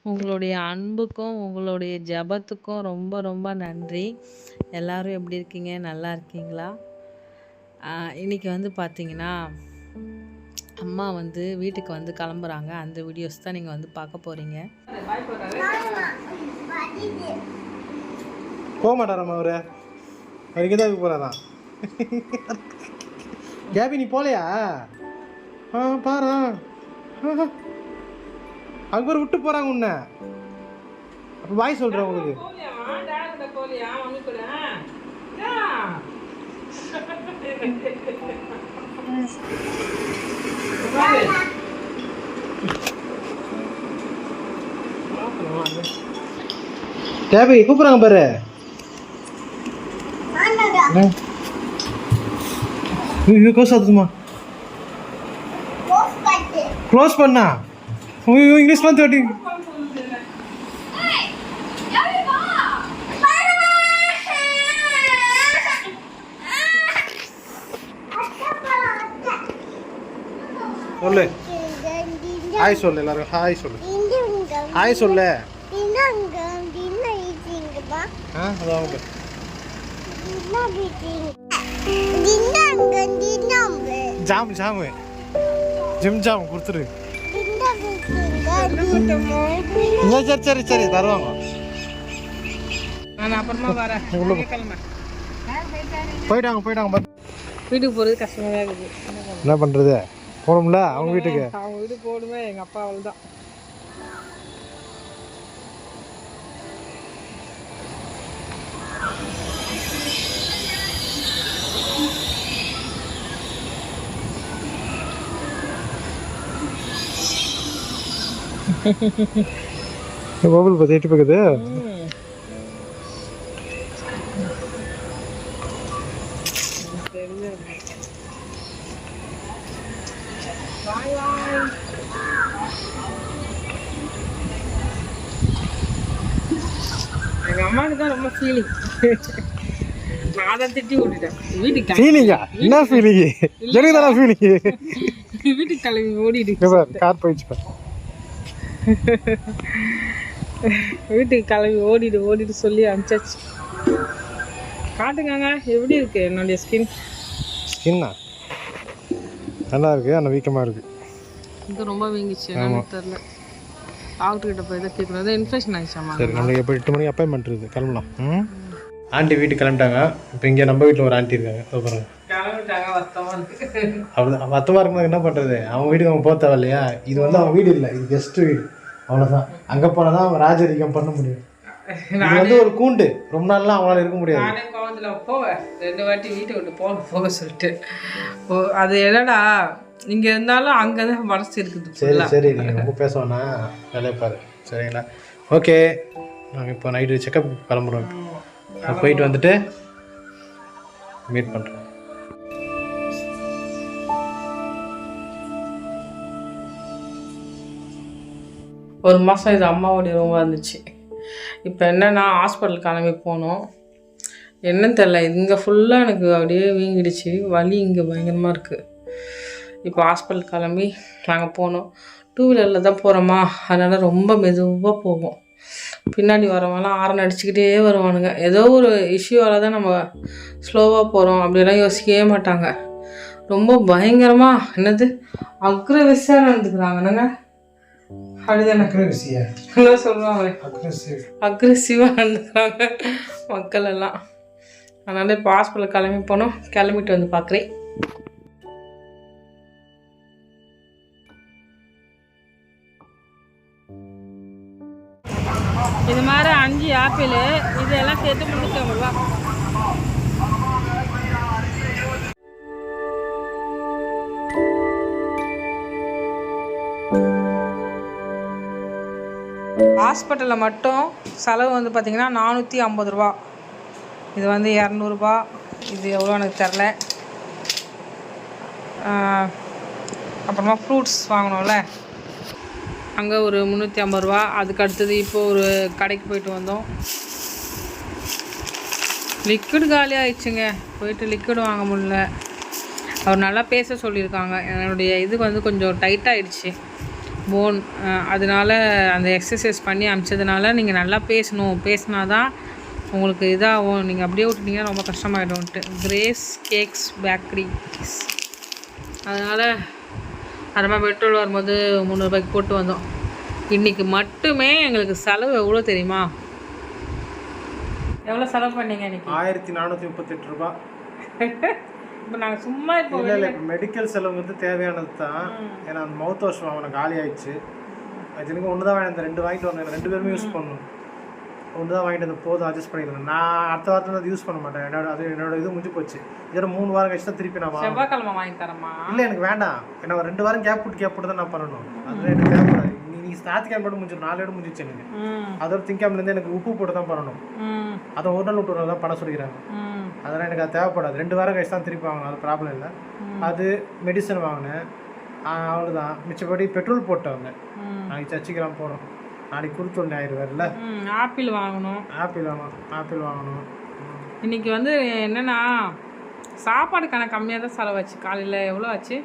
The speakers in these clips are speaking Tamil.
உங்களுடைய அன்புக்கும், உங்களுடைய ஜெபத்துக்கும் ரொம்ப ரொம்ப நன்றி. எல்லாரும் எப்படி இருக்கீங்க? நல்லா இருக்கீங்களா? இன்னைக்கு வந்து பார்த்தீங்கன்னா, அம்மா வந்து வீட்டுக்கு வந்து கிளம்புறாங்க. அந்த வீடியோஸ் தான் நீங்க வந்து பார்க்க போறீங்க. போக மாட்டாராம்மா அவரு இங்கே தான் போகிறாராம். கேபி நீ போலையா? பாரு அங்கே ஒரு விட்டு போகிறாங்க உன்னை. அப்போ பாய் சொல்கிறேன் உங்களுக்கு. கேபி கூப்பிட்றாங்க பாரு. க்ளோஸ் பண்ணா இங்கிலீஷ்லாம் தேட்டி சொல்லு. ஹாய் சொல்லு எல்லாரும். ஹாய் சொல்லு. ஹாய் சொல்லு. ஜாம் ஜாமு ஜிம் ஜாம் கொடுத்துரு. சரி சரி சரி தருவாங்க. நான் அப்புறமா வரேன். போயிட்டாங்க போயிட்டாங்க. வீட்டுக்கு போகிறது கஷ்டமாக இருக்குது. என்ன பண்ணுறது? போகணும்ல அவங்க வீட்டுக்கு. அவங்க வீட்டுக்கு போகணுமே. எங்கள் அப்பா அவள் தான். மொபைல் பார்த்து எட்டு போகுது. எங்க அம்மாவுக்கு தான் ரொம்ப ஃபீலிங். நான் தான் திட்டி விட்டுட்டேன். வீட்டுக்கு ஃபீலிங்கா? என்ன ஃபீலிங்? எனக்கு தானே ஃபீலிங். வீட்டுக்கு கிளம்பி ஓடிட்டு கார் போயிடுச்சு. வீட்டுக்கு கிளம்பி ஓடிட்டு சொல்லி அனுப்பிச்சாச்சு. காட்டுங்க எப்படி இருக்கு என்னுடைய ஸ்கின்னா? நல்லா இருக்கு. ஆனால் வீக்கமாக இருக்கு. இது ரொம்ப வீங்கிச்சு. என்னன்னு தெரியல. டாக்டர்கிட்ட போய் தான் கேட்கணும். இன்ஃபெக்ஷன் ஆயிடுச்சாமா. சரி நம்மளுக்கு இப்போ 8 மணிக்கு அப்பாயின்மெண்ட் இருக்குது. கிளம்பலாம். ஆண்டி வீட்டுக்கு கிளம்பிட்டாங்க. இப்போ இங்கே நம்ம வீட்டில் ஒரு ஆண்டி இருக்காங்க. பாருங்க கிளம்பிட்டாங்க. வருத்தமாக இருக்கு. அவ்வளோ வருத்தமாக இருக்கும்போது என்ன பண்ணுறது? அவங்க வீட்டுக்கு அவங்க போக தேவை இல்லையா? இது வந்து அவங்க வீடு இல்லை, இது கெஸ்ட் வீடு. அவ்வளோதான். அங்கே போனால் தான் அவங்க ராஜரிகம் பண்ண முடியும். இது வந்து ஒரு கூண்டு. ரொம்ப நாள்லாம் அவங்களால இருக்க முடியாது. நானே கோவத்தில் போவேன் 2 வாட்டி வீட்டை விட்டு போக சொல்லிட்டு. அது என்னடா இங்கே இருந்தாலும் அங்கே தான் மனசு இருக்குது. சரி சரி நீங்கள் ரொம்ப பேசுவேண்ணா. வேலையை பாரு. சரிங்களா? ஓகே. நாங்கள் இப்போ நைட்டு செக்கப் கிளம்புறோம். நான் போயிட்டு வந்துட்டு மீட் பண்ணுறேன். ஒரு மாதம் இது அம்மாவோடைய ரூமாக இருந்துச்சு. இப்போ என்னென்னா ஹாஸ்பிட்டல் கிளம்பி போனோம். என்னன்னு தெரில, இங்கே ஃபுல்லாக எனக்கு அப்படியே வீங்கிடுச்சு. வலி இங்கே பயங்கரமாக இருக்குது. இப்போ ஹாஸ்பிட்டல் கிளம்பி நாங்கள் போனோம். 2 வீலரில் தான் போகிறோமா, அதனால் ரொம்ப மெதுவாக போவோம். பின்னாடி வரவங்களாம் ஆரன் அடிச்சுக்கிட்டே வருவானுங்க. ஏதோ ஒரு இஷ்யூவால் தான் நம்ம ஸ்லோவாக போகிறோம் அப்படிலாம் யோசிக்கவே மாட்டாங்க. ரொம்ப பயங்கரமாக என்னது அக்ரஸிவாக நடந்துக்கிறாங்கன்னாங்க. அப்படிதானே சொல்லுவாங்க. அக்ரெசிவாக நடந்துக்கிறாங்க மக்கள் எல்லாம். அதனால் இப்போ ஹாஸ்பிட்டல் கிளம்பி போனோம். கிளம்பிட்டு வந்து பார்க்குறேன். இது மாதிரி 5 ஆப்பிள் இதெல்லாம் சேர்த்து 350 ரூபா. ஹாஸ்பிட்டலில் மட்டும் செலவு வந்து பார்த்திங்கன்னா 450 ரூபா. இது வந்து 200 ரூபா. இது எவ்வளோ எனக்கு தெரில. அப்புறமா ஃப்ரூட்ஸ் வாங்கினோம்ல, அங்கே ஒரு 350 ரூபா. அதுக்கு அடுத்தது இப்போது ஒரு கடைக்கு போயிட்டு வந்தோம். லிக்விட் காலி ஆயிடுச்சுங்க. போயிட்டு லிக்விட் வாங்க முடியல. அவர் நல்லா பேச சொல்லியிருக்காங்க. என்னுடைய இதுக்கு வந்து கொஞ்சம் டைட்டாகிடுச்சு. போன். அதனால அந்த எக்ஸசைஸ் பண்ணி அனுப்பிச்சதுனால நீங்கள் நல்லா பேசணும், பேசினா தான் உங்களுக்கு இதாகும். நீங்கள் அப்படியே விட்டுட்டீங்கன்னா ரொம்ப கஷ்டமாயிடும்ன்ட்டு கிரேஸ் கேக்ஸ் பேக்கரிஸ். அதனால் அப்புறமா பெட்ரோல் வரும்போது 300 ரூபாய்க்கு போட்டு வந்தோம். இன்றைக்கி மட்டுமே எங்களுக்கு செலவு எவ்வளோ தெரியுமா? எவ்வளோ செலவு பண்ணீங்க இன்றைக்கி? 1438 ரூபா. இப்போ நாங்கள் சும்மா இப்போ இல்லை இப்போ மெடிக்கல் செலவு வந்து தேவையானது தான். ஏன்னா அந்த மவுத் வாஷ் வாங்கின காலி ஆயிடுச்சு. அது எனக்கு ஒன்று தான் வாங்கிட்டு 2 வாங்கிட்டு வந்தேன். 2 பேருமே யூஸ் பண்ணணும். ஒன்று தான் வாங்கிட்டு வந்து போதும் அட்ஜஸ்ட் பண்ணிக்கலாம். நான் அடுத்த வாரத்தில் அது யூஸ் பண்ண மாட்டேன். என்னோட இது முடிஞ்சு போச்சு. இதோட 3 வாரம் கழிச்சு தான் திருப்பி நான் செவ்வாய்க்கிழமை வாங்கி தரமா? இல்லை எனக்கு வேண்டாம். ஏன்னா 2 வாரம் கேப் போட்டு தான் நான் பண்ணணும். அது எனக்கு தேவைப்படாது. நீங்கள் ஞாயிற்றுக்கிழமை மட்டும் முடிஞ்சிடும். 4 இடம் முடிஞ்சிச்சு எனக்கு. அதோட திங்கக்கிழமைலேருந்து எனக்கு உப்பு போட்டு தான் பண்ணணும். அதை ஒரு நாள் விட்டு தான் பண்ண சொல்லிக்கிறாங்க. அதெல்லாம் எனக்கு அது தேவைப்படாது. 2 வாரம் கழிச்சு தான் திருப்பி வாங்கணும். அது ப்ராப்ளம் இல்லை. அது மெடிசன் வாங்கினேன், அவ்வளோதான். மிச்சப்படி பெட்ரோல் போட்டு வந்தேன். நாளைக்கு சர்ச்சுக்கெல்லாம் போகணும். நாளைக்கு கொடுத்து ஆயிடுவார்ல. ஆப்பிள் வாங்கணும். ஆப்பிள் வாங்கணும். இன்றைக்கி வந்து என்னென்னா சாப்பாடுக்கான கம்மியாக தான் செலவாச்சு. காலையில் எவ்வளோ ஆச்சு?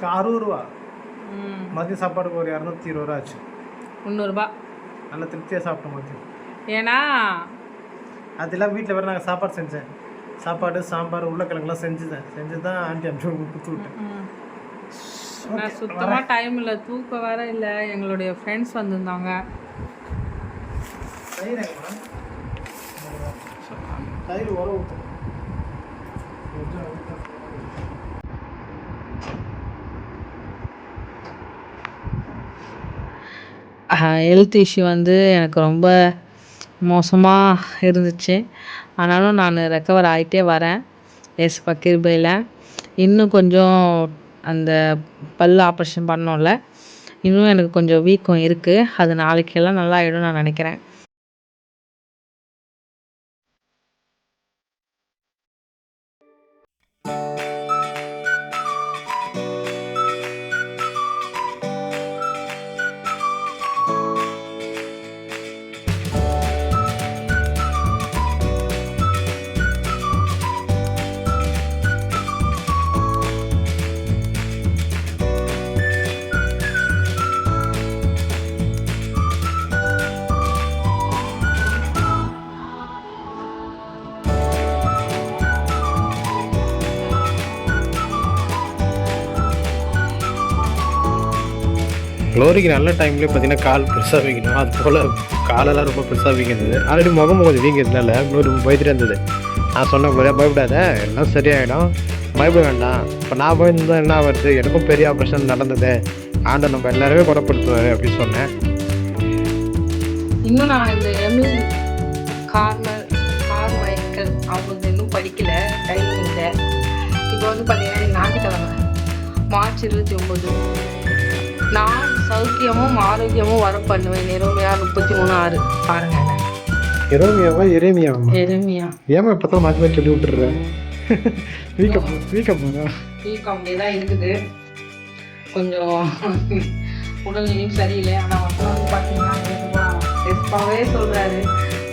60 ரூபா. மதியம் சாப்பாடுக்கு ஒரு 220 ரூபா ஆச்சு. 300 நல்ல திருப்தியாக சாப்பிட்டோம் மதியம். ஏன்னா அதெல்லாம் வீட்டில் வேறு நாங்கள் சாப்பாடு செஞ்சேன். சாப்பாடு சாம்பார் உருளைக்கிழங்குலாம் செஞ்சு தான் ஆண்டி அனுப்பிச்சு கொடுத்து விட்டேன். நான் சுத்தமாக டைம் இல்லை, தூக்கம் வேற இல்லை. எங்களுடைய ஃப்ரெண்ட்ஸ் வந்திருந்தாங்க. தயிர் உரம் ஊற்றும். ஹெல்த் இஷ்யூ வந்து எனக்கு ரொம்ப மோசமாக இருந்துச்சு. ஆனாலும் நான் ரெக்கவர் ஆகிட்டே வரேன் ஏசப்பா கிருபையில். இன்னும் கொஞ்சம் அந்த பல் ஆப்ரேஷன் பண்ணோம்ல, இன்னும் எனக்கு கொஞ்சம் வீக்கம் இருக்குது. அது நாளைக்கெல்லாம் நல்லா ஆகிடும் நான் நினைக்கிறேன். க்ளோரிக்கு நல்ல டைம்லேயே பார்த்தீங்கன்னா கால் பெருசாக வீங்கணும். அது போல் காலெல்லாம் ரொம்ப பெருசாக வீங்கிருந்தது. ஆல்ரெடி முகம் கொஞ்சம் வீங்கிறதுனால க்ளோரி பயந்துட்டு இருந்தது. நான் சொன்னேன் க்ளோரியா பயப்படாத, எல்லாம் சரியாயிடும், பயப்பட வேண்டாம். இப்போ நான் பயந்து என்ன வருது, எனக்கும் பெரிய ஆப்ரேஷன் நடந்தது, ஆண்டை நம்ம எல்லாருமே குணப்படுத்துவார் அப்படின்னு சொன்னேன். இன்னும் நான் இந்த எமில் கார்மைக்கல் அவங்க இன்னும் படிக்கல, டைம் இல்லை. இப்போ வந்து பார்த்தீங்கன்னா ஞாயிற்றுக்கிழமை மார்ச் 29 நான் சௌக்கியமும் ஆரோக்கியமும் வர பண்ணுவேன். எரோமியா 33:6 பாருங்க. எரோமியாவா எரேமியாவா? எரேமியா. ஏமா இப்போ தான் மாற்றி மாற்றி சொல்லி விட்டுறேன். வீக்கம் அப்படியே தான் இருக்குது. கொஞ்சம் உடல்நிலையும் சரியில்லை. ஆனால் மக்கள் வந்து பார்த்தீங்கன்னா எஸ்பாவே சொல்கிறாரு,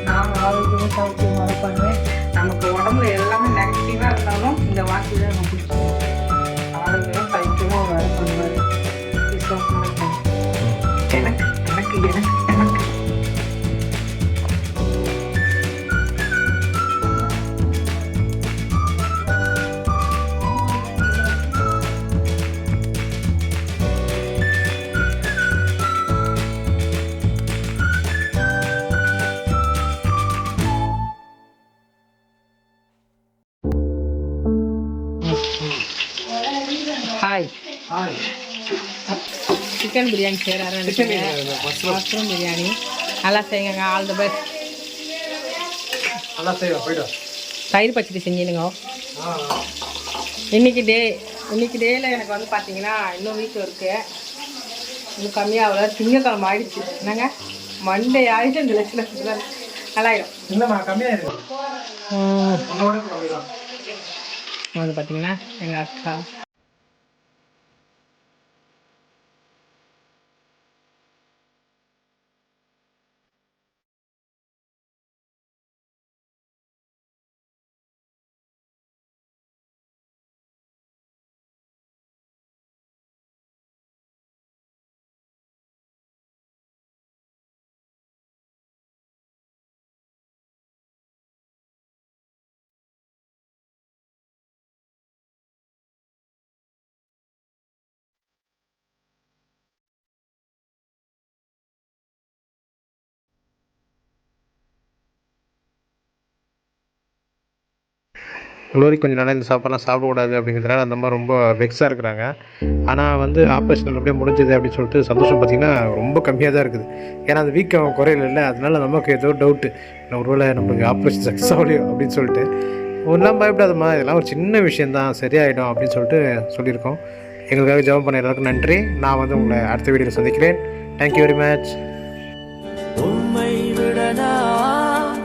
நான் ஆரோக்கியமும் சௌக்கியமும் வர பண்ணுவேன். நமக்கு உடம்புல எல்லாமே நெகட்டிவாக இருந்தாலும் இந்த வார்த்தை தான் நம்ம பிடிச்சிக்கணும். ஆரோக்கியமும் சௌக்கியமும் வர பண்ணுவார். எனக்கு எனக்கு எனக்கு எனக்கு ஹாய் சிக்கன் பிரியாணி செய்கிறாரு. மஷ்ரூம் பிரியாணி நல்லா செய்யுங்க. All the best. நல்லா செய்வோம். போய்டும். தயிர் பச்சடி செஞ்சுனுங்க. இன்னைக்கு டேயில் எனக்கு வந்து பார்த்தீங்கன்னா இன்னும் வீக்கம் இருக்குது. இன்னும் கம்மியாகல. திங்கக்கிழமை ஆயிடுச்சு. என்னங்க மண்டே ஆகிட்டு இந்த லட்சத்தில் நல்லாயிடும். இல்லைம்மா கம்மியாயிடும். வந்து பார்த்தீங்கன்னா எங்கள் அக்கா குளோரி கொஞ்சம் நாளாக இந்த சாப்பாடுலாம் சாப்பிடக்கூடாது அப்படிங்கிறதுனால அந்த மாதிரி ரொம்ப வெக்ஸாக இருக்கிறாங்க. ஆனால் வந்து ஆப்ரேஷன் அப்படியே முடிஞ்சது அப்படின்னு சொல்லிட்டு சந்தோஷம் பார்த்திங்கன்னா ரொம்ப கம்மியாக தான் இருக்குது. ஏன்னா அந்த வீக்கம் குறையில, அதனால நமக்கு ஏதோ டவுட்டு, ஒருவேளை நம்மளுக்கு ஆப்ரேஷன் சக்ஸஸ் ஆகலையோ அப்படின்னு சொல்லிட்டு. ஒன்றும் பயப்படாதம்மா, இதெல்லாம் ஒரு சின்ன விஷயந்தான், சரியாயிடும் அப்படின்னு சொல்லிட்டு சொல்லியிருக்கோம். எங்களுக்காக ஜெபம் பண்ண எல்லாருக்கும் நன்றி. நான் வந்து உங்களை அடுத்த வீடியோவில் சந்திக்கிறேன். Thank you very much. உம்மை விட நான்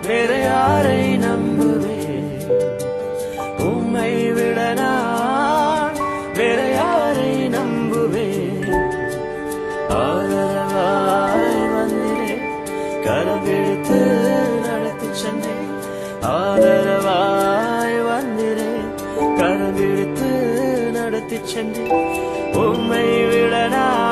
வேற யாரை நம்புவேன்? உம்மை விட நான் வேற யாரை நம்புவேன்? ஆதரவாய் வந்திரே, கரவெடுத்து நடத்தி சென்றேன். ஆதரவாய் வந்திரே, கரவெடுத்து நடத்தி சென்றேன். உம்மை விட நான்